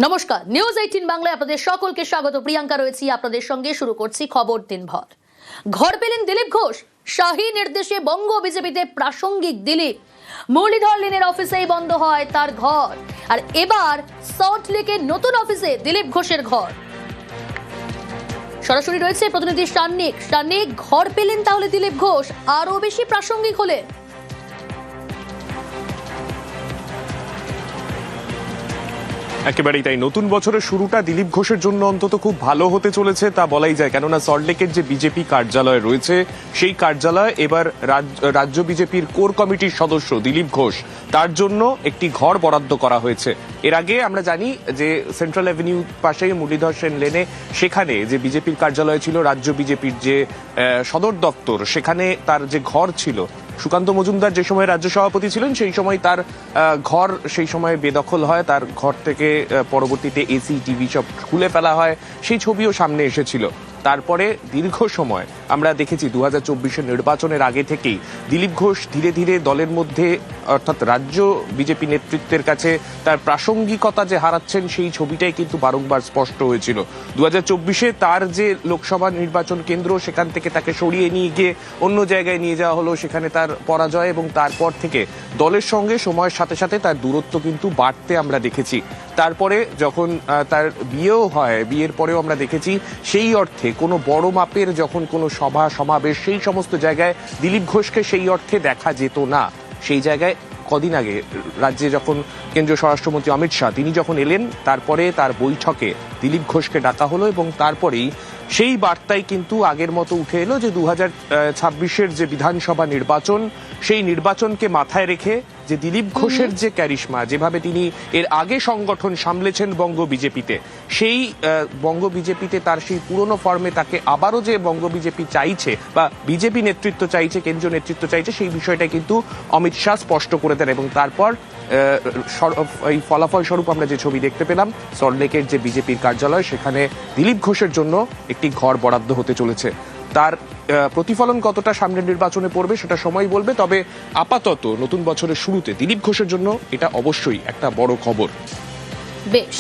নমস্কার, নিউজ 18 বাংলায় আপনাদের সকলকে স্বাগত। প্রিয়াঙ্কা রয়েছি আপনাদের সঙ্গে। শুরু করছি খবর দিনভর। ঘর পেলেন দিলীপ ঘোষ। শাহী নির্দেশে বঙ্গ বিজেপিতে প্রাসঙ্গিক দিলীপ। মুরলীধর লেনের অফিসেই বন্ধ হয় তার ঘর। আর এবার সল্টলেকের নতুন অফিসে দিলীপ ঘোষের ঘর। সরাসরি রয়েছে প্রতিনিধি সান্নিক। ঘর পেলেন তাহলে দিলীপ ঘোষ, আরো বেশি প্রাসঙ্গিক হলেন। একেবারেই তাই। নতুন বছরের শুরুটা দিলীপ ঘোষের জন্য অন্তত খুব ভালো হতে চলেছে তা বলাই যায়, কেননা সল্টলেকের যে বিজেপি কার্যালয় রয়েছে সেই কার্যালয় এবার রাজ্য বিজেপির কোর কমিটির সদস্য দিলীপ ঘোষ তার জন্য একটি ঘর বরাদ্দ করা হয়েছে। এর আগে আমরা জানি যে সেন্ট্রাল অ্যাভিনিউ পাশে মুরলীধর সেন লেনে সেখানে যে বিজেপির কার্যালয় ছিল, রাজ্য বিজেপির যে সদর দপ্তর, সেখানে তার যে ঘর ছিল, সুকান্ত মজুমদার যে সময় রাজ্য সভাপতি ছিলেন সেই সময় তার ঘর সেই সময় বেদখল হয়। তার ঘর থেকে পরবর্তীতে এসি টিভি সব খুলে ফেলা হয়, সেই ছবিও সামনে এসেছিল। তারপরে দীর্ঘ সময় আমরা দেখেছি 2024-এর নির্বাচনের আগে থেকেই দিলীপ ঘোষ ধীরে ধীরে দলের মধ্যে অর্থাৎ রাজ্য বিজেপি নেতৃত্বের কাছে তার প্রাসঙ্গিকতা যে হারাচ্ছেন সেই ছবিটাই কিন্তু বারংবার স্পষ্ট হয়েছিল। 2024-এ তার যে লোকসভা নির্বাচন কেন্দ্র, সেখান থেকে তাকে সরিয়ে নিয়ে গিয়ে অন্য জায়গায় নিয়ে যাওয়া হলো, সেখানে তার পরাজয় এবং তারপর থেকে দলের সঙ্গে সময়ের সাথে সাথে তার দূরত্ব কিন্তু বাড়তে আমরা দেখেছি। তারপরে যখন তার বিয়েও হয়, বিয়ের পরেও আমরা দেখেছি সেই অর্থে কোনো বড় মাপের যখন কোনো সভা সমাবেশ সেই সমস্ত জায়গায় দিলীপ ঘোষকে সেই অর্থে দেখা যেত না। সেই জায়গায় কদিন আগে রাজ্যে যখন কেন্দ্রীয় স্বরাষ্ট্রমন্ত্রী অমিত শাহ তিনি যখন এলেন, তারপরে তার বৈঠকে দিলীপ ঘোষকে ডাকা হলো এবং তারপরেই সেই বার্তাই কিন্তু আগের মতো উঠে এলো যে 2026-এর যে বিধানসভা নির্বাচন, সেই নির্বাচনকে মাথায় রেখে যে দিলীপ ঘোষের যে ক্যারিশমা, যেভাবে তিনি এর আগে সংগঠন সামলেছেন বঙ্গ বিজেপিতে, সেই বঙ্গ বিজেপিতে তার সেই পুরনো ফর্মে তাকে আবারও যে বঙ্গ বিজেপি চাইছে বা বিজেপি নেতৃত্ব চাইছে, কেন্দ্রীয় নেতৃত্ব চাইছে, সেই বিষয়টা কিন্তু অমিত শাহ স্পষ্ট করে দেন। এবং তারপর এই ফলাফল স্বরূপ আমরা যে ছবি দেখতে পেলাম, সল্টলেকের যে বিজেপির কার্যালয়, সেখানে দিলীপ ঘোষের জন্য একটি ঘর বরাদ্দ হতে চলেছে। তার প্রতিফলন কতটা সামনের নির্বাচনে পড়বে সেটা সময় বলবে, তবে আপাতত নতুন বছরের শুরুতে দিলীপ ঘোষের জন্য এটা অবশ্যই একটা বড় খবর। বেশ।